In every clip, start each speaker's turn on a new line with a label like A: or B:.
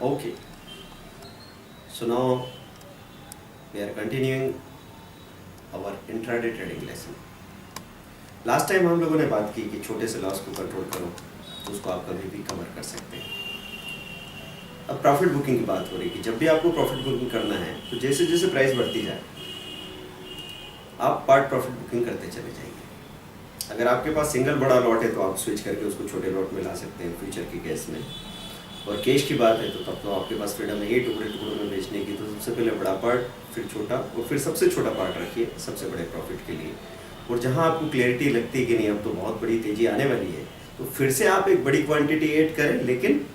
A: Okay, so now we are continuing our intraday trading lesson. Last time हम लोगों ने बात की कि छोटे से लॉस को कंट्रोल करो तो उसको आप कभी भी कवर कर सकते हैं। अब प्रॉफिट बुकिंग की बात हो रही है कि जब भी आपको प्रॉफिट बुकिंग करना है तो जैसे जैसे प्राइस बढ़ती जाए आप पार्ट प्रॉफिट बुकिंग करते चले जाएंगे। अगर आपके पास सिंगल बड़ा लॉट है तो आप स्विच करके उसको छोटे लॉट में ला सकते हैं फ्यूचर की केस में, और कैश की बात है तो तब तो आपके पास फ्रीडम है टुकड़े टुकड़ों में बेचने की। तो सबसे पहले बड़ा पार्ट, फिर छोटा और फिर सबसे छोटा पार्ट रखिए सबसे बड़े प्रॉफिट के लिए। और जहां आपको क्लैरिटी लगती है कि नहीं अब तो बहुत बड़ी तेजी आने वाली है तो फिर से आप एक बड़ी क्वांटिटी ऐड करें, लेकिन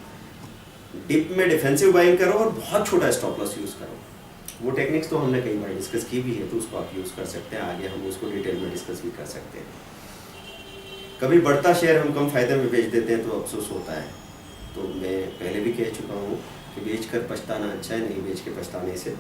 A: डिप में डिफेंसिव बाइंग करो और बहुत छोटा स्टॉप लॉस यूज़ करो। वो टेक्निक्स तो हमने कई बार डिस्कस की भी है तो उसको आप यूज़ कर सकते हैं। आगे हम उसको डिटेल में डिस्कस भी कर सकते हैं। कभी बढ़ता शेयर हम कम फायदे में बेच देते हैं तो अफसोस होता है। तो मैं पहले भी कह चुका हूँ कि बेच कर पछताना अच्छा है, नहीं बेच के पछताने से।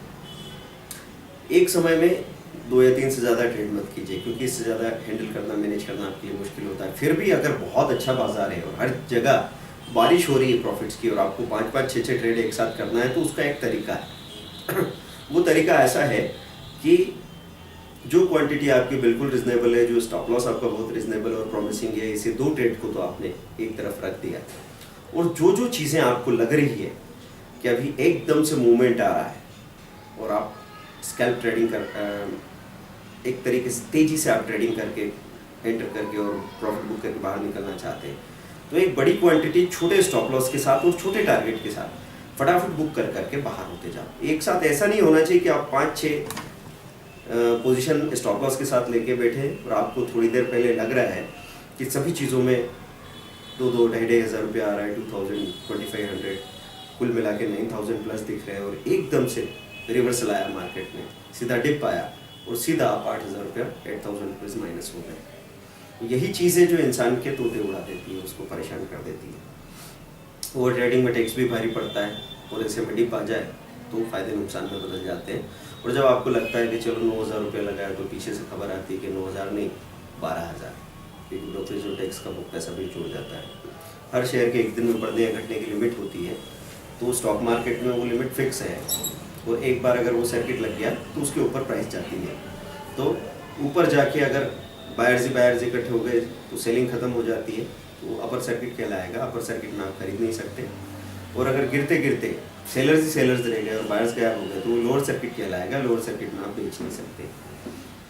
A: एक समय में 2 या 3 से ज़्यादा ट्रेड मत कीजिए, क्योंकि इससे ज़्यादा हैंडल करना, मैनेज करना आपके लिए मुश्किल होता है। फिर भी अगर बहुत अच्छा बाजार है और हर जगह बारिश हो रही है प्रॉफिट्स की और आपको 5-5, 6-6 ट्रेड एक साथ करना है तो उसका एक तरीका है। वो तरीका ऐसा है कि जो क्वांटिटी आपकी बिल्कुल रिजनेबल है, जो स्टॉप लॉस आपका बहुत रिजनेबल और प्रॉमिसिंग है, इसे 2 ट्रेड को तो आपने एक तरफ रख दिया, और जो जो चीज़ें आपको लग रही है कि अभी एकदम से मूवमेंट आ रहा है और आप स्कैल्प ट्रेडिंग कर एक तरीके से तेज़ी से आप ट्रेडिंग करके एंटर करके और प्रॉफिट बुक करके बाहर निकलना चाहते हैं, तो एक बड़ी क्वांटिटी छोटे स्टॉप लॉस के साथ और छोटे टारगेट के साथ फटाफट बुक कर करके बाहर होते जाओ। एक साथ ऐसा नहीं होना चाहिए कि आप 5-6 पोजीशन स्टॉप लॉस के साथ लेके बैठे और आपको थोड़ी देर पहले लग रहा है कि सभी चीज़ों में 2-2, 2,500 रुपया आ रहा है, 2000, 2500 कुल मिला के 9000 प्लस दिख रहे हैं, और एकदम से रिवर्सल आया मार्केट में, सीधा डिप आया और सीधा आप 8000 रुपया 8000 रुपीज़ माइनस हो गए। यही चीज़ें जो इंसान के तोते उड़ा देती है, उसको परेशान कर देती है। ओवर ट्रेडिंग में टैक्स भी भारी पड़ता है और ऐसे में डिप आ जाए तो फ़ायदे नुकसान में बदल जाते हैं। और जब आपको लगता है कि चलो 9000 रुपया लगाया तो पीछे से खबर आती है कि 9000 नहीं 12000, क्योंकि ब्रोकरेज और टैक्स का वो पैसा भी जुड़ जाता है। हर शेयर के एक दिन में बढ़ने या घटने की लिमिट होती है, तो स्टॉक मार्केट में वो लिमिट फिक्स है, और एक बार अगर वो सर्किट लग गया तो उसके ऊपर प्राइस जाती है। तो ऊपर जाके अगर बायर्स इकट्ठे हो गए तो सेलिंग खत्म हो जाती है, तो अपर सर्किट कहलाएगा। अपर सर्किट में आप खरीद नहीं सकते, और अगर गिरते गिरते सेलर्स ही सेलर्स रह गए और बायर्स गायब हो गए तो वो लोअर सर्किट कहलाएगा। लोअर सर्किट में आप बेच नहीं सकते।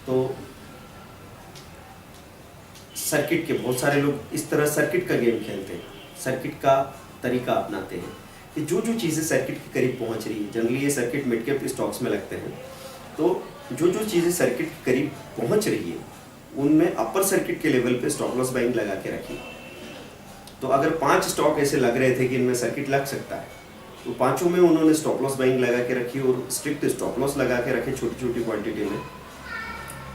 A: तो सर्किट के बहुत सारे लोग इस तरह सर्किट का गेम खेलते हैं, सर्किट का तरीका अपनाते हैं कि जो जो चीज़ें सर्किट के करीब पहुंच रही है, जनरली ये सर्किट मिड कैप स्टॉक्स में लगते हैं, तो जो जो चीज़ें सर्किट के करीब पहुंच रही है उनमें अपर सर्किट के लेवल पे स्टॉप लॉस बाइंग लगा के रखी। तो अगर 5 स्टॉक ऐसे लग रहे थे कि इनमें सर्किट लग सकता है तो 5 में उन्होंने स्टॉप लॉस बाइंग लगा के रखी और स्ट्रिक्ट स्टॉप लॉस लगा के रखे छोटी छोटी क्वांटिटी में,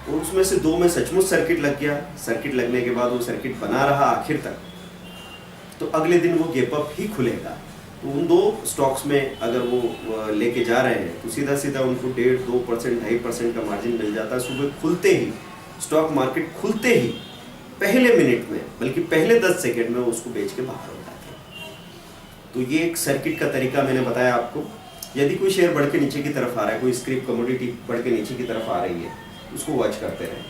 A: और उसमें से 2 में सचमुच सर्किट लग गया। सर्किट लगने के बाद वो सर्किट बना रहा आखिर तक, तो अगले दिन वो गैप अप ही खुलेगा। तो उन 2 स्टॉक्स में अगर वो लेके जा रहे हैं तो सीधा सीधा उनको 1.5%, 2% का मार्जिन मिल जाता है। सुबह खुलते ही, स्टॉक मार्केट खुलते ही पहले मिनट में, बल्कि पहले 10 सेकेंड में उसको बेच के बाहर हो जाते हैं। तो ये एक सर्किट का तरीका मैंने बताया आपको। यदि कोई शेयर बढ़ के नीचे की तरफ आ रहा है, कोई स्क्रिप कमोडिटी बढ़ के नीचे की तरफ आ रही है, उसको वॉच करते रहें।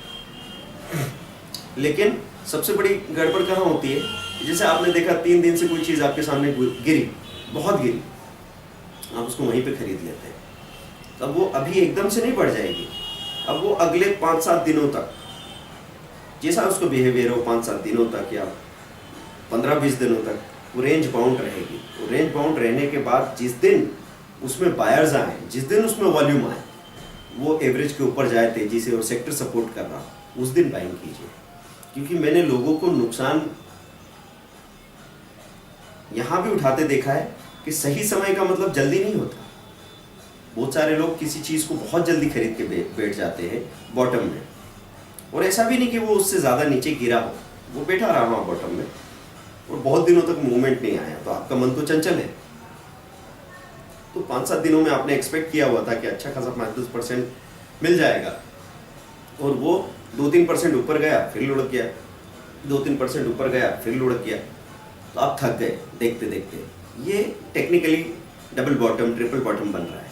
A: लेकिन सबसे बड़ी गड़बड़ कहाँ होती है, जैसे आपने देखा 3 दिन से कोई चीज़ आपके सामने गिरी, बहुत गिरी, आप उसको वहीं पे खरीद लेते हैं। तो अब वो अभी एकदम से नहीं बढ़ जाएगी, अब वो अगले 5-7 दिनों तक जैसा उसका बिहेवियर हो, 5-7 दिनों तक या 15-20 दिनों तक वो रेंज बाउंड रहेगी। वो रेंज बाउंड रहने के बाद जिस दिन उसमें बायर्स आए, जिस दिन उसमें वॉल्यूम आए, वो एवरेज के ऊपर जाए तेजी से और सेक्टर सपोर्ट कर रहा, उस दिन बाइंग कीजिए। क्योंकि मैंने लोगों को नुकसान यहाँ भी उठाते देखा है कि सही समय का मतलब जल्दी नहीं होता। बहुत सारे लोग किसी चीज़ को बहुत जल्दी खरीद के बैठ जाते हैं बॉटम में, और ऐसा भी नहीं कि वो उससे ज़्यादा नीचे गिरा हो, वो बैठा रहा वहाँ बॉटम में और बहुत दिनों तक मूवमेंट नहीं आया, तो आपका मन तो चंचल है। तो 5-7 दिनों में आपने एक्सपेक्ट किया हुआ था कि अच्छा खासा 5-10% मिल जाएगा, और वो 2-3% ऊपर गया फिर लुढ़क गया, 2-3% ऊपर गया फिर लुढ़क गया, तो आप थक गए देखते देखते। ये technically double bottom triple bottom बन रहा है।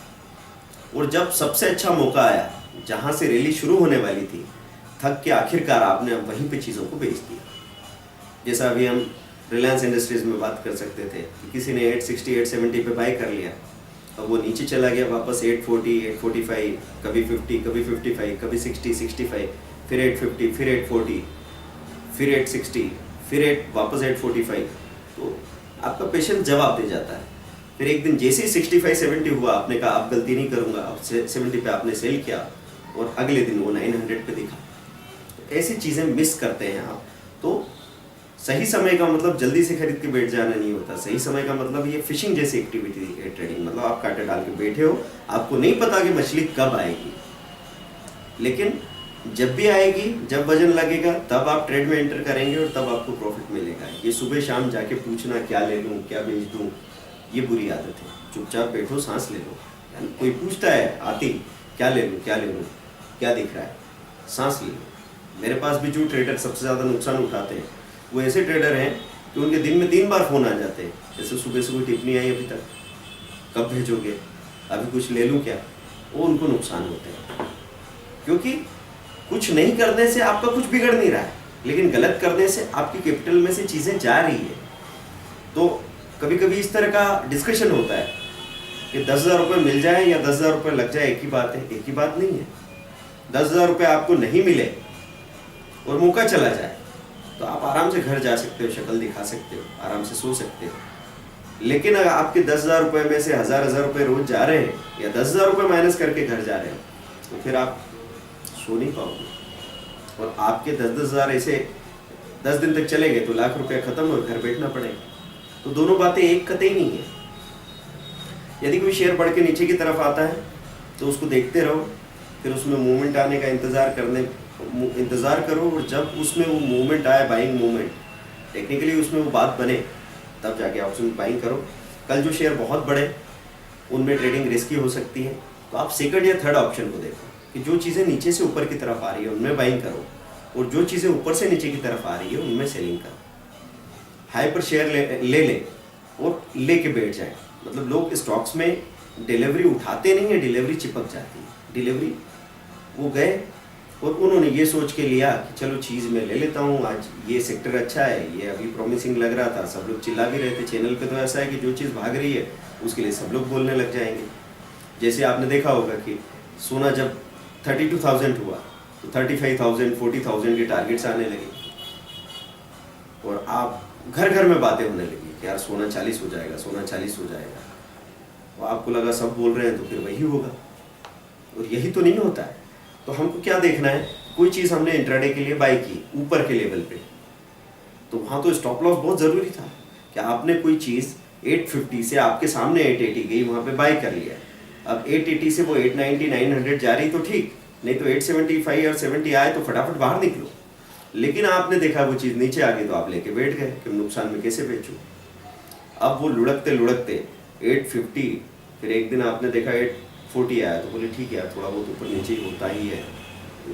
A: और जब सबसे अच्छा मौका आया, जहाँ से रैली शुरू होने वाली थी, थक के आखिरकार आपने वहीं पे चीज़ों को बेच दिया। जैसा अभी हम रिलायंस इंडस्ट्रीज में बात कर सकते थे कि किसी ने 860 870 पे बाय कर लिया, अब वो नीचे चला गया वापस 840 845, कभी 50, कभी 55, कभी 60 65, फिर 850, फिर 840, फिर 860, फिर वापस 845। तो आपका पेशेंस जवाब दे जाता है। फिर एक दिन जैसे ही 65 70 हुआ, आपने कहा अब गलती नहीं करूँगा, अब 70 पे आपने सेल किया और अगले दिन वो 900 पे दिखा। तो ऐसी चीज़ें मिस करते हैं आप। तो सही समय का मतलब जल्दी से खरीद के बैठ जाना नहीं होता। सही समय का मतलब ये फिशिंग जैसी एक्टिविटी है ट्रेडिंग। मतलब आप कांटे डाल के बैठे हो, आपको नहीं पता कि मछली कब आएगी, लेकिन जब भी आएगी, जब वजन लगेगा, तब आप ट्रेड में एंटर करेंगे और तब आपको प्रॉफिट मिलेगा। ये सुबह शाम जाके पूछना क्या ले लूँ, क्या बेच दूँ, ये बुरी आदत है। चुपचाप बैठो, सांस ले लो। यानी कोई पूछता है आती, क्या ले लूँ, क्या ले लूँ, क्या दिख रहा है, सांस ले लो। मेरे पास भी जो ट्रेडर सबसे ज़्यादा नुकसान उठाते हैं वो ऐसे ट्रेडर हैं कि उनके दिन में 3 बार फ़ोन आ जाते हैं। जैसे सुबह से कोई टिप्पणी आई अभी तक, कब भेजोगे, अभी कुछ ले लूँ क्या, वो उनको नुकसान होते हैं। क्योंकि कुछ नहीं करने से आपका कुछ बिगड़ नहीं रहा है, लेकिन गलत करने से आपकी कैपिटल में से चीज़ें जा रही है। तो कभी कभी इस तरह का डिस्कशन होता है कि 10,000 रुपये मिल जाए या 10,000 रुपये लग जाए, एक ही बात है। एक ही बात नहीं है। 10,000 रुपये आपको नहीं मिले और मौका चला जाए तो आप आराम से घर जा सकते हो, शक्ल दिखा सकते हो, आराम से सो सकते हो। लेकिन अगर आपके 10,000 रुपये में से 1,000 रुपये रोज जा रहे हैं या 10,000 रुपये माइनस करके घर जा रहे हैं, तो फिर आप सो नहीं पाओगे। और आपके 10,000 ऐसे 10 दिन तक चले गए तो लाख रुपया खत्म और घर बैठना पड़ेगा। तो दोनों बातें एक कतई नहीं है। यदि कोई शेयर बढ़ के नीचे की तरफ आता है तो उसको देखते रहो, फिर उसमें मूवमेंट आने का इंतज़ार करो। और जब उसमें वो मूवमेंट आए, बाइंग मूवमेंट, टेक्निकली उसमें वो बात बने, तब जाके ऑप्शन में बाइंग करो। कल जो शेयर बहुत बढ़े उनमें ट्रेडिंग रिस्की हो सकती है, तो आप सेकंड या थर्ड ऑप्शन को देखो कि जो चीज़ें नीचे से ऊपर की तरफ आ रही है उनमें बाइंग करो, और जो चीज़ें ऊपर से नीचे की तरफ आ रही है उनमें सेलिंग करो। हाई पर शेयर ले और लेके बैठ जाए। मतलब लोग स्टॉक्स में डिलीवरी उठाते नहीं है, डिलीवरी चिपक जाती है। डिलीवरी वो गए और उन्होंने ये सोच के लिया कि चलो चीज़ मैं ले लेता हूँ, आज ये सेक्टर अच्छा है, ये अभी प्रॉमिसिंग लग रहा था, सब लोग चिल्ला भी रहे थे चैनल पे। तो ऐसा है कि जो चीज़ भाग रही है उसके लिए सब लोग बोलने लग जाएंगे। जैसे आपने देखा होगा कि सोना जब 32,000 हुआ तो 35,000 40,000 के टारगेट्स आने लगे और आप घर घर में बातें होने लगी कि यार सोना 40 हो जाएगा, सोना 40 हो जाएगा। और आपको लगा सब बोल रहे हैं तो फिर वही होगा, और यही तो नहीं होता है। तो हमको क्या देखना है, कोई चीज़ हमने इंट्राडे के लिए बाय की ऊपर के लेवल पे, तो वहाँ तो स्टॉप लॉस बहुत ज़रूरी था कि आपने कोई चीज़ 850 से आपके सामने 880 गई, वहाँ पे बाय कर लिया। अब 880 से वो 890 900 जा रही तो ठीक, नहीं तो 875 और 70 आए तो फटाफट बाहर निकलो। लेकिन आपने देखा वो चीज़ नीचे आ गई तो आप लेके बैठ गए कि नुकसान में कैसे बेचूं। अब वो लुढ़कते लुढ़कते 850, फिर एक दिन आपने देखा 840 आया तो बोले ठीक है यार, थोड़ा बहुत ऊपर नीचे होता ही है,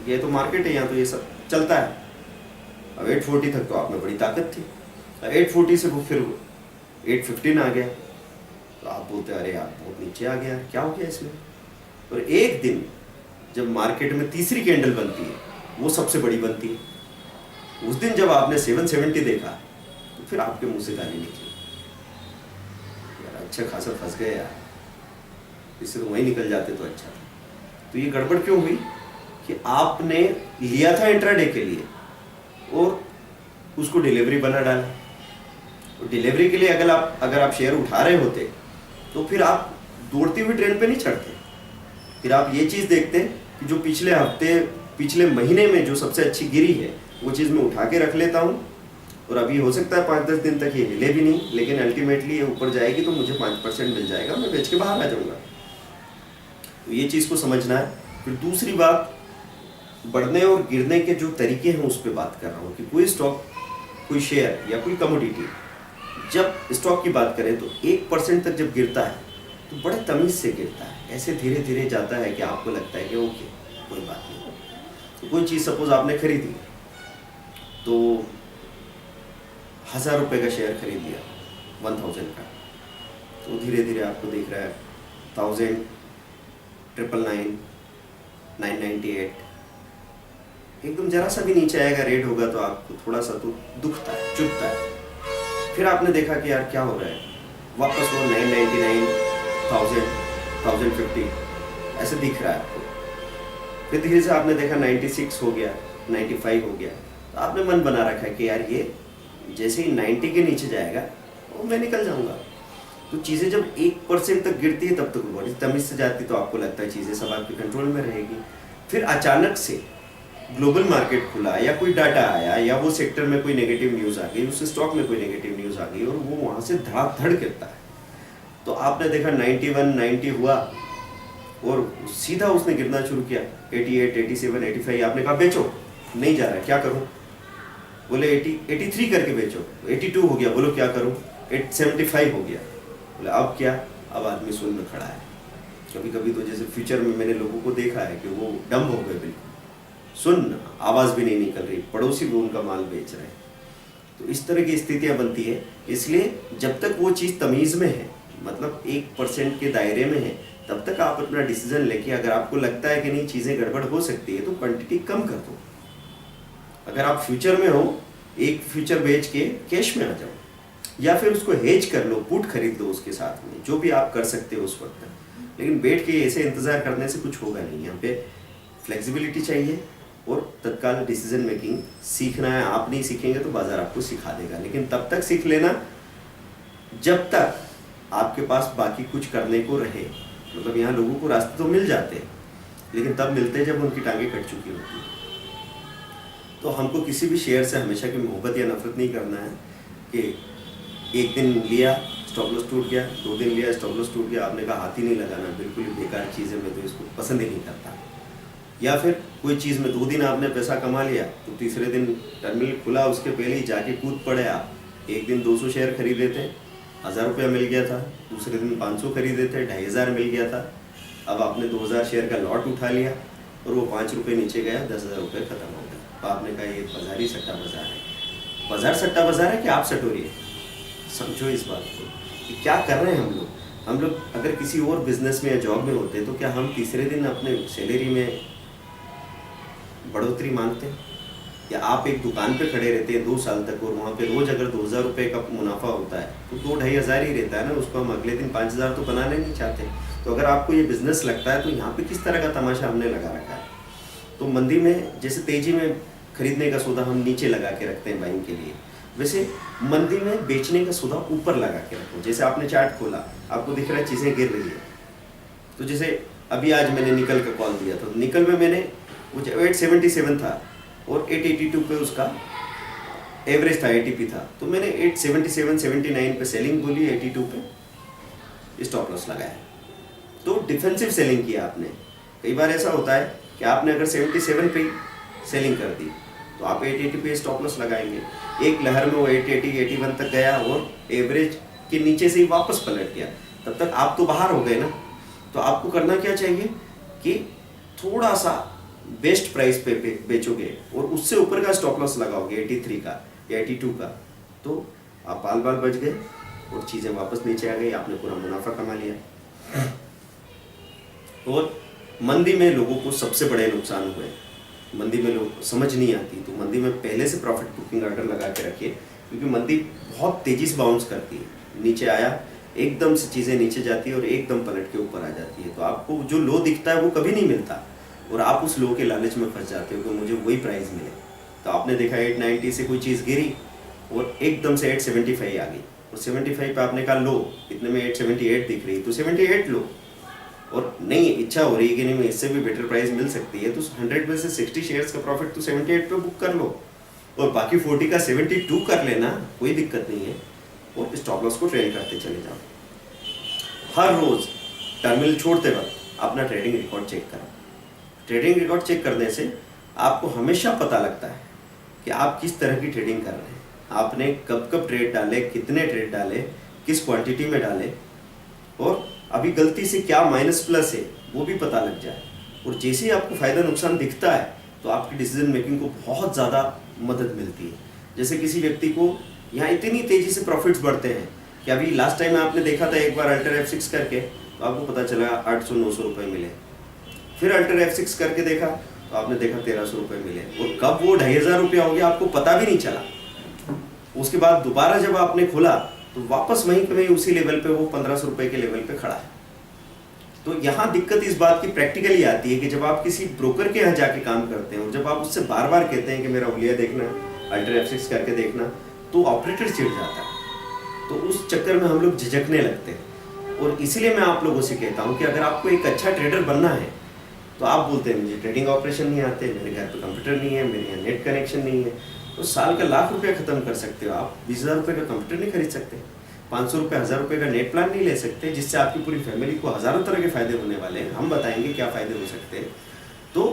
A: ये तो मार्केट है, यहाँ तो ये सब चलता है। अब 840 तक तो आप में बड़ी ताकत थी, 840 से वो फिर 815 आ गया तो आप बोलते अरे यार बहुत नीचे आ गया, क्या हो गया इसमें। और एक दिन जब मार्केट में तीसरी कैंडल बनती है, वो सबसे बड़ी बनती है, उस दिन जब आपने 770 देखा तो फिर आपके मुंह से गाली निकली, यार अच्छा खासा फंस गए यार, इससे तो वहीं निकल जाते तो अच्छा था। तो ये गड़बड़ क्यों हुई कि आपने लिया था इंट्राडे के लिए और उसको डिलीवरी बना डाला। तो डिलीवरी के लिए अगर आप शेयर उठा रहे होते तो फिर आप दौड़ती हुई ट्रेन पे नहीं चढ़ते। फिर आप ये चीज़ देखते कि जो पिछले हफ्ते पिछले महीने में जो सबसे अच्छी गिरी है वो चीज़ मैं उठा के रख लेता हूँ, और अभी हो सकता है 5-10 दिन तक ये हिले भी नहीं, लेकिन अल्टीमेटली ये ऊपर जाएगी तो मुझे 5% मिल जाएगा, मैं बेच के बाहर आ जाऊँगा। तो ये चीज़ को समझना है। फिर दूसरी बात, बढ़ने और गिरने के जो तरीके हैं उस पर बात कर रहा हूँ कि कोई स्टॉक, कोई शेयर या कोई कमोडिटी, जब स्टॉक की बात करें तो 1% तक जब गिरता है तो बड़े तमीज़ से गिरता है, ऐसे धीरे धीरे जाता है कि आपको लगता है कि ओके कोई बात नहीं। तो कोई चीज़ सपोज आपने खरीदी तो 1,000 रुपये का शेयर खरीद लिया 1000 का, तो धीरे धीरे आपको दिख रहा है 1000, 999, 998, एकदम जरा सा भी नीचे आएगा रेट होगा तो आपको थोड़ा सा तो दुखता है, चुभता है। फिर आपने देखा कि यार क्या हो रहा है, वापस वो 999, 1000, 1050 ऐसे दिख रहा है आपको। फिर धीरे से आपने देखा 96 हो गया, 95 हो गया, तो आपने मन बना रखा है कि यार ये जैसे ही 90 के नीचे जाएगा वो मैं निकल जाऊंगा। तो चीज़ें जब 1% तक गिरती है तब तक बॉडी तमीज से जाती, तो आपको लगता है चीज़ें सब आपके कंट्रोल में रहेगी। फिर अचानक से ग्लोबल मार्केट खुला या कोई डाटा आया या वो सेक्टर में कोई नेगेटिव न्यूज़ आ गई, उस स्टॉक में कोई नेगेटिव न्यूज़ आ गई और वो वहाँ से धड़ाधड़ गिरता है। तो आपने देखा 91, 90 हुआ और सीधा उसने गिरना शुरू किया 88, 87, 85। आपने कहा बेचो, नहीं जा रहा है, क्या करूँ? बोले 83 करके बेचो। 82 हो गया, बोलो क्या करूँ? 75 हो गया, बोले अब क्या? अब आदमी सुन्न खड़ा है। कभी कभी तो जैसे फ्यूचर में मैंने लोगों को देखा है कि वो डम्ब हो गए, बिल्कुल सुन्न, आवाज़ भी नहीं निकल रही, पड़ोसी भी उनका माल बेच रहे हैं। तो इस तरह की स्थितियाँ बनती है। इसलिए जब तक वो चीज़ तमीज़ में है, मतलब 1% के दायरे में है, तब तक आप अपना डिसीजन लेके, अगर आपको लगता है कि नहीं चीज़ें गड़बड़ हो सकती है तो क्वांटिटी कम कर दो। अगर आप फ्यूचर में हो, एक फ्यूचर बेच के कैश में आ जाओ या फिर उसको हेज कर लो, पुट खरीद लो उसके साथ में, जो भी आप कर सकते हो उस वक्त। लेकिन बैठ के ऐसे इंतज़ार करने से कुछ होगा नहीं। यहाँ पे फ्लेक्सिबिलिटी चाहिए और तत्काल डिसीजन मेकिंग सीखना है। आप नहीं सीखेंगे तो बाजार आपको सिखा देगा, लेकिन तब तक सीख लेना जब तक आपके पास बाकी कुछ करने को रहे। मतलब यहाँ लोगों को रास्ते तो मिल जाते हैं, लेकिन तब मिलते हैं जब उनकी टांगें कट चुकी होती हैं। तो हमको किसी भी शेयर से हमेशा की मोहब्बत या नफरत नहीं करना है कि एक दिन लिया स्टॉप लॉस टूट गया, 2 दिन लिया स्टॉप लॉस टूट गया, आपने कहा हाथ ही नहीं लगाना, बिल्कुल ही बेकार चीज़ है, मैं तो इसको पसंद ही नहीं करता। या फिर कोई चीज़ में 2 दिन आपने पैसा कमा लिया तो तीसरे दिन टर्मिनल खुला उसके पहले ही जाके कूद पड़े आप। एक दिन 200 शेयर खरीदे थे, 1000 रुपया मिल गया था, दूसरे दिन 500 खरीदे थे, 2500 मिल गया था। अब आपने 2000 शेयर का लॉट उठा लिया और वो 5 रुपये नीचे गया, 10,000 रुपये खत्म हो गया। तो आपने कहा ये बाजारी सट्टा बाजार है। बाजार सट्टा बाजार है कि आप सटोरी है? समझो इस बात को कि क्या कर रहे हैं हम लोग। हम लोग अगर किसी और बिजनेस में या जॉब में होते तो क्या हम तीसरे दिन अपने सैलरी में बढ़ोतरी मांगते हैं? या आप एक दुकान पे खड़े रहते हैं 2 साल तक और वहाँ पे रोज अगर 2000 रुपये का मुनाफा होता है तो 2-2,500 ही रहता है ना, उसको हम अगले दिन 5000 तो बनाने नहीं चाहते। तो अगर आपको ये बिजनेस लगता है तो यहाँ पे किस तरह का तमाशा हमने लगा रखा है। तो मंदी में जैसे तेजी में खरीदने का सौदा हम नीचे लगा के रखते हैं बाइंग के लिए, वैसे मंदी में बेचने का सौदा ऊपर लगा के रखो। जैसे आपने चार्ट खोला, आपको दिख रहा है चीज़ें गिर रही है, तो जैसे अभी आज मैंने निकल का कॉल दिया था, निकल में मैंने वो 877 था और 882 पे उसका एवरेज था, एटीपी था, तो मैंने 877, 79 पे सेलिंग बोली, 82 पे स्टॉप लॉस लगाया। तो डिफेंसिव सेलिंग किया आपने। कई बार ऐसा होता है कि आपने अगर 77 पे सेलिंग कर दी तो आप 880 पे स्टॉप लॉस लगाएंगे। एक लहर में वो 880, 81 तक गया और एवरेज के नीचे से ही वापस पलट गया, तब तक आप तो बाहर हो गए ना। तो आपको करना क्या चाहिए कि थोड़ा सा बेस्ट प्राइस पे बेचोगे और उससे ऊपर का स्टॉप लॉस लगाओगे 83 का या 82 का, तो आप बाल बाल बच गए और चीज़ें वापस नीचे आ गई, आपने पूरा मुनाफा कमा लिया। और मंदी में लोगों को सबसे बड़े नुकसान हुए। मंदी में लोग समझ नहीं आती, तो मंदी में पहले से प्रॉफिट बुकिंग ऑर्डर लगा के रखिए, क्योंकि मंदी बहुत तेज़ी से बाउंस करती है। नीचे आया एकदम से चीज़ें नीचे जाती है और एकदम पलट के ऊपर आ जाती है। तो आपको जो लो दिखता है वो कभी नहीं मिलता और आप उस लो के लालच में फंस जाते हो कि मुझे वही प्राइस मिले। तो आपने देखा 890 से कोई चीज़ गिरी और एकदम से 875 आ गई और 75 पे आपने कहा लो, इतने में 878 दिख रही, तो 78 लो। और नहीं इच्छा हो रही है कि नहीं मैं इससे भी बेटर प्राइस मिल सकती है, तो 100 में से 60 शेयर्स का प्रॉफिट तो 78 पे बुक कर लो और बाकी 40 का 72 कर लेना, कोई दिक्कत नहीं है। और स्टॉप लॉस को ट्रेल करते चले जाओ। हर रोज़ टर्मिनल छोड़ते वक्त अपना ट्रेडिंग रिकॉर्ड चेक करो। ट्रेडिंग रिकॉर्ड चेक करने से आपको हमेशा पता लगता है कि आप किस तरह की ट्रेडिंग कर रहे हैं, आपने कब कब ट्रेड डाले, कितने ट्रेड डाले, किस क्वांटिटी में डाले और अभी गलती से क्या माइनस प्लस है वो भी पता लग जाए। और जैसे ही आपको फ़ायदा नुकसान दिखता है तो आपकी डिसीजन मेकिंग को बहुत ज़्यादा मदद मिलती है। जैसे किसी व्यक्ति को यहाँ इतनी तेज़ी से प्रॉफिट्स बढ़ते हैं कि अभी लास्ट टाइम आपने देखा था एक बार अल्टर F6 करके, तो आपको पता चला 800-900 रुपये मिले। फिर अल्टर F6 करके देखा तो आपने देखा 1300 रुपये मिले, और कब वो 2500 रुपया हो गया आपको पता भी नहीं चला। उसके बाद दोबारा जब आपने खोला तो वापस वहीं पे उसी लेवल पे वो 1500 रुपये के लेवल पे खड़ा है। तो यहाँ दिक्कत इस बात की प्रैक्टिकली आती है कि जब आप किसी ब्रोकर के यहाँ जाके काम करते हैं और जब आप उससे बार बार कहते हैं कि मेरा हुलिया देखना, अल्टर F6 करके देखना, तो ऑपरेटर चिढ़ जाता है। तो उस चक्कर में हम लोग झिझकने लगते हैं। और इसीलिए मैं आप लोगों से कहता हूँ कि अगर आपको एक अच्छा ट्रेडर बनना है तो आप बोलते हैं मुझे ट्रेडिंग ऑपरेशन नहीं आते, मेरे घर पे कंप्यूटर नहीं है, मेरे यहाँ नेट कनेक्शन नहीं है, तो साल का लाख रुपया खत्म कर सकते हो आप। 20,000 रुपये का कंप्यूटर नहीं खरीद सकते, 500 रुपये 1000 रुपये का नेट प्लान नहीं ले सकते, जिससे आपकी पूरी फैमिली को हज़ारों तरह के फायदे होने वाले हैं। हम बताएंगे क्या फ़ायदे हो सकते हैं। तो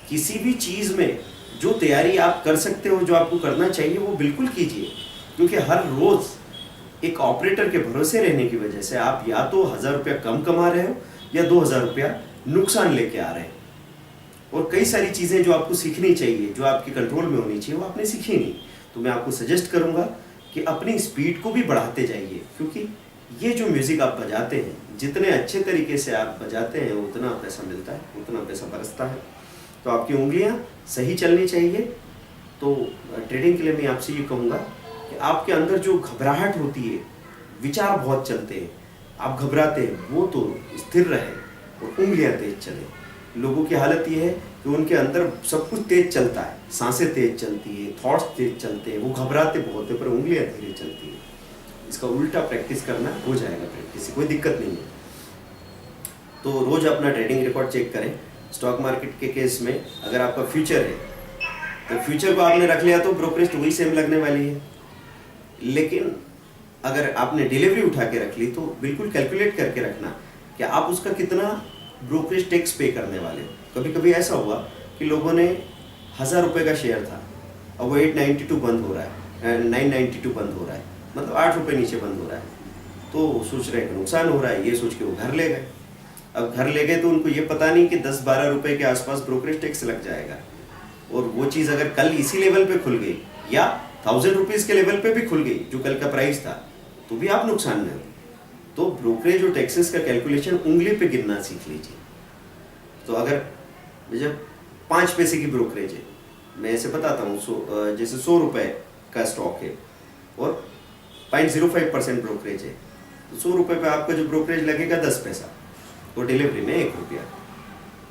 A: किसी भी चीज़ में जो तैयारी आप कर सकते हो, जो आपको करना चाहिए, वो बिल्कुल कीजिए, क्योंकि हर रोज़ एक ऑपरेटर के भरोसे रहने की वजह से आप या तो 1000 रुपया कम कमा रहे हो या 2000 रुपया नुकसान लेके आ रहे हैं। और कई सारी चीज़ें जो आपको सीखनी चाहिए, जो आपके कंट्रोल में होनी चाहिए, वो आपने सीखी नहीं। तो मैं आपको सजेस्ट करूंगा कि अपनी स्पीड को भी बढ़ाते जाइए, क्योंकि ये जो म्यूज़िक आप बजाते हैं, जितने अच्छे तरीके से आप बजाते हैं उतना पैसा मिलता है, उतना पैसा बरसता है। तो आपकी उंगलियां सही चलनी चाहिए। तो ट्रेडिंग के लिए मैं आपसे ये कहूँगा कि आपके अंदर जो घबराहट होती है, विचार बहुत चलते हैं, आप घबराते हैं, वो तो स्थिर रहे और उंगलियां तेज चले। लोगों की हालत ये है कि उनके अंदर सब कुछ तेज चलता है, सांसें तेज चलती है, थॉट्स तेज चलते हैं, वो घबराते बहुत है, पर उंगलियां धीरे चलती है। इसका उल्टा प्रैक्टिस करना हो जाएगा, प्रैक्टिस से कोई दिक्कत नहीं है। तो रोज अपना ट्रेडिंग रिकॉर्ड चेक करें। स्टॉक मार्केट के केस में अगर आपका फ्यूचर है तो फ्यूचर को आपने रख लिया तो ब्रोकरेज तो वही सेम लगने वाली है, लेकिन अगर आपने डिलीवरी उठा के रख ली तो बिल्कुल कैलकुलेट करके रखना कि आप उसका कितना ब्रोकरेज टैक्स पे करने वाले हो। कभी कभी ऐसा हुआ कि लोगों ने 1000 रुपये का शेयर था और वो 892 बंद हो रहा है, 992 बंद हो रहा है, मतलब 8 रुपये नीचे बंद हो रहा है। तो सोच रहे हैं कि नुकसान हो रहा है, ये सोच के वो घर ले गए। अब घर ले गए तो उनको ये पता नहीं कि 10-12 रुपये के आसपास ब्रोकरेज टैक्स लग जाएगा, और वो चीज़ अगर कल इसी लेवल पे खुल गई या 1000 रुपीज़ के लेवल पे भी खुल गई जो कल का प्राइस था, तो भी आप नुकसान में हो। तो ब्रोकरेज और टैक्सेस का कैलकुलेशन उंगली पे गिनना सीख लीजिए। तो अगर जब 5 पैसे की ब्रोकरेज है, मैं ऐसे बताता हूँ, जैसे 100 रुपये का स्टॉक है और 0.05% ब्रोकरेज है, तो 100 रुपये पे आपका जो ब्रोकरेज लगेगा 10 पैसा और डिलीवरी में 1 रुपया।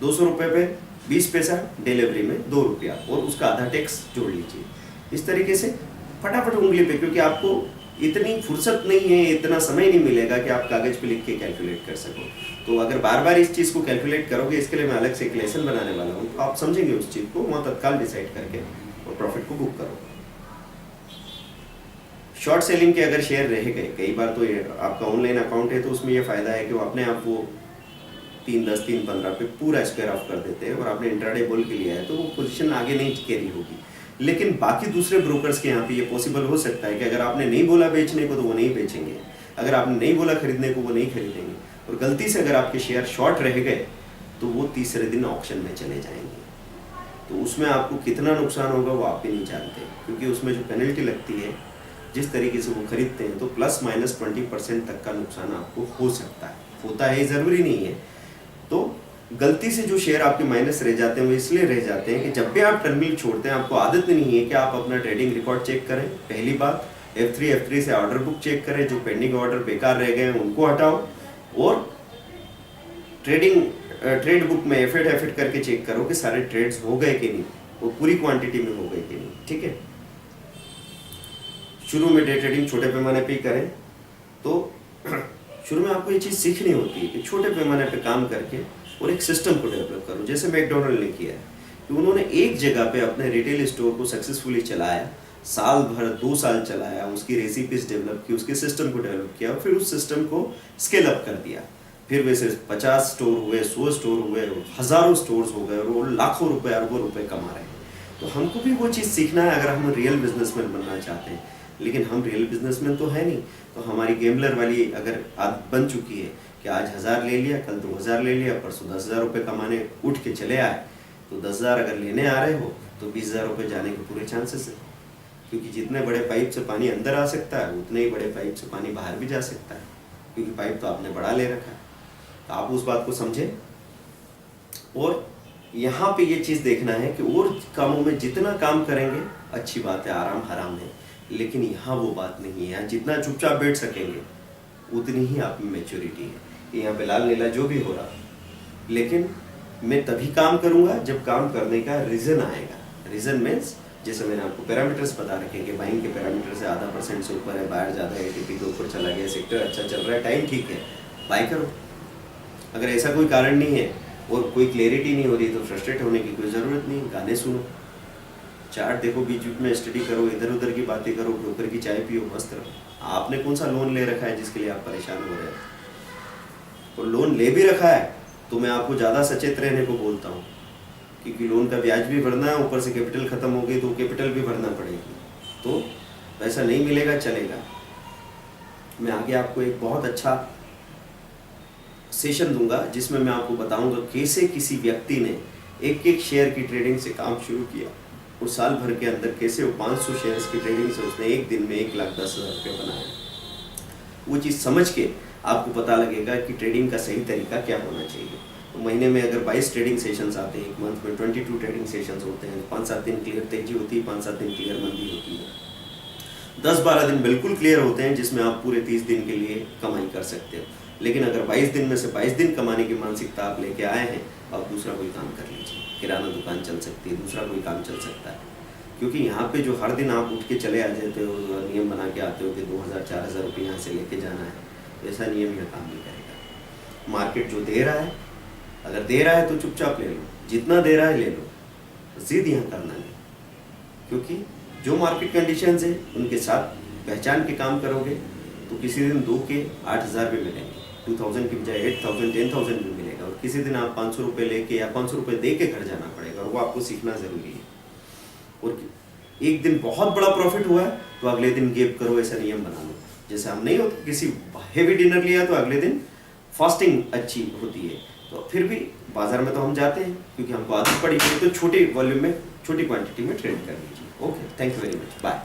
A: 200 रुपये पे 20 पैसा, डिलीवरी में 2 रुपया, और उसका आधा टैक्स जोड़ लीजिए। इस तरीके से फटाफट उंगली पे, क्योंकि आपको इतनी फुर्सत नहीं है, इतना समय नहीं मिलेगा कि आप कागज़ पे लिख के कैलकुलेट कर सको। तो अगर बार बार इस चीज़ को कैलकुलेट करोगे, इसके लिए मैं अलग से एक लेसन बनाने वाला हूँ, तो आप समझेंगे उस चीज़ को, वहाँ तत्काल डिसाइड करके और प्रॉफिट को बुक करो। शॉर्ट सेलिंग के अगर शेयर रह गए, कई बार तो आपका ऑनलाइन अकाउंट है तो उसमें ये फ़ायदा है कि वो अपने आप वो 3.10 3.15 पे पूरा स्क्वायर ऑफ कर देते हैं, और आपने इंट्राडे बोल के लिया है तो वो पोजीशन आगे नहीं कैरी होगी। लेकिन बाकी दूसरे ब्रोकर्स के यहाँ पे ये पॉसिबल हो सकता है कि अगर आपने नहीं बोला बेचने को तो वो नहीं बेचेंगे, अगर आपने नहीं बोला खरीदने को वो नहीं खरीदेंगे, और गलती से अगर आपके शेयर शॉर्ट रह गए तो वो तीसरे दिन ऑक्शन में चले जाएंगे। तो उसमें आपको कितना नुकसान होगा वो आप भी नहीं जानते, क्योंकि उसमें जो पेनल्टी लगती है, जिस तरीके से वो खरीदते हैं, तो ±20% तक का नुकसान आपको हो सकता है। होता है, ज़रूरी नहीं है। तो गलती से जो शेयर आपके माइनस रह जाते हैं वो इसलिए रह जाते हैं कि जब भी आप टर्मिनल छोड़ते हैं, आपको आदत नहीं है कि आप अपना ट्रेडिंग रिकॉर्ड चेक करें। पहली बात, F3 से ऑर्डर बुक चेक करें, जो पेंडिंग ऑर्डर बेकार रह गए हैं उनको हटाओ, और ट्रेड बुक में एफिट करके चेक करो कि सारे ट्रेड्स हो गए कि नहीं, वो पूरी क्वांटिटी में हो गए कि नहीं। ठीक है, शुरू में डे ट्रेडिंग छोटे पैमाने पे ही करें। तो शुरू में आपको ये चीज़ सीखनी होती है कि छोटे पैमाने पे काम करके और एक सिस्टम को डेवलप करो, जैसे मैकडोनल्ड ने किया है कि उन्होंने एक जगह पे अपने रिटेल स्टोर को सक्सेसफुली चलाया, साल भर 2 साल चलाया, उसकी रेसिपीज डेवलप की, उसके सिस्टम को डेवलप किया, और फिर उस सिस्टम को स्केल अप कर दिया। फिर वैसे 50 स्टोर हुए, 100 स्टोर हुए, हज़ारों स्टोर्स हो गए, और वो लाखों रुपए, अरबों रुपए कमा रहे हैं। तो हमको भी वो चीज़ सीखना है अगर हम रियल बिजनेसमैन बनना चाहते हैं। लेकिन हम रियल बिजनेसमैन तो है नहीं, तो हमारी गेमलर वाली अगर आदत बन चुकी है कि आज 1000 ले लिया, कल 2000 ले लिया, परसों 10,000 रुपये कमाने उठ के चले आए, तो 10,000 अगर लेने आ रहे हो तो 20,000 रुपये जाने के पूरे चांसेस हैं, क्योंकि जितने बड़े पाइप से पानी अंदर आ सकता है उतने ही बड़े पाइप से पानी बाहर भी जा सकता है, क्योंकि पाइप तो आपने बड़ा ले रखा है। तो आप उस बात को समझें। और यहाँ पे ये चीज़ देखना है कि और कामों में जितना काम करेंगे अच्छी बात है, आराम हराम है, लेकिन यहाँ वो बात नहीं है। यहाँ जितना चुपचाप बैठ सकेंगे उतनी ही आप में मैच्योरिटी है। यहाँ पे लाल नीला जो भी हो रहा, लेकिन मैं तभी काम करूँगा जब काम करने का रीज़न आएगा। रीज़न मीन्स जैसे मैंने आपको पैरामीटर्स बता रखे कि बाइंग के पैरामीटर से आधा % से ऊपर है, बायर ज़्यादा है, ATP के ऊपर चला गया, सेक्टर अच्छा चल रहा है, टाइम ठीक है, बाय करो। अगर ऐसा कोई कारण नहीं है और कोई क्लैरिटी नहीं हो रही तो फ्रस्ट्रेट होने की कोई ज़रूरत नहीं। गाने सुनो, चार्ट देखो, बीच बीच में स्टडी करो, इधर उधर की बातें करो, ब्रोकर की चाय पियो, मस्त रहो। आपने कौन सा लोन ले रखा है जिसके लिए आप परेशान हो रहे हैं? और लोन ले भी रखा है तो मैं आपको ज़्यादा सचेत रहने को बोलता हूँ, क्योंकि लोन का ब्याज भी भरना है, ऊपर से कैपिटल ख़त्म हो गई तो कैपिटल भी भरना पड़ेगी, तो पैसा नहीं मिलेगा चलेगा। मैं आगे आपको एक बहुत अच्छा सेशन दूंगा जिसमें मैं आपको बताऊंगा कैसे किसी व्यक्ति ने एक एक शेयर की ट्रेडिंग से काम शुरू किया और साल भर के अंदर कैसे वो 500 शेयर्स की ट्रेडिंग से उसने एक दिन में 1,10,000 रुपये बनाया। वो चीज़ समझ के आपको पता लगेगा कि ट्रेडिंग का सही तरीका क्या होना चाहिए। तो महीने में अगर 22 ट्रेडिंग सेशंस आते हैं, एक मंथ में 22 ट्रेडिंग सेशंस होते हैं, 5-7 दिन क्लियर तेजी होती है, 5-7 दिन क्लियर मंदी होती है, 10-12 दिन बिल्कुल क्लियर होते हैं जिसमें आप पूरे 30 दिन के लिए कमाई कर सकते हो। लेकिन अगर 22 दिन में से 22 दिन कमाने की मानसिकता आप लेके आए हैं, आप दूसरा कोई काम कर लीजिए, किराना दुकान चल सकती है, दूसरा कोई काम चल सकता है। क्योंकि यहाँ पे जो हर दिन आप उठ के चले आ जाते हो, नियम बना के आते हो कि 2,000-4,000 रुपये यहाँ से लेके जाना है, ऐसा नियम यहाँ काम नहीं करेगा। मार्केट जो दे रहा है, अगर दे रहा है तो चुपचाप ले लो, जितना दे रहा है ले लो, जिद यहाँ करना नहीं। क्योंकि जो मार्केट कंडीशंस है उनके साथ पहचान के काम करोगे तो किसी दिन 2 के 8,000 भी मिलेंगे, 2,000 की बजाय 8,000 10,000 भी मिलेगा। और किसी दिन आप 500 रुपये लेके या 500 रुपये दे के घर जाना पड़ेगा, और वो आपको सीखना ज़रूरी है। और एक दिन बहुत बड़ा प्रॉफिट हुआ है तो अगले दिन गैप करो, ऐसा नियम बना लो। जैसे हम नहीं होते, किसी हेवी डिनर लिया तो अगले दिन फास्टिंग अच्छी होती है। तो फिर भी बाजार में तो हम जाते हैं क्योंकि हमको आदत पड़ी है, तो छोटी वॉल्यूम में छोटी क्वांटिटी में ट्रेड कर लीजिए। Okay, thank you very much, bye.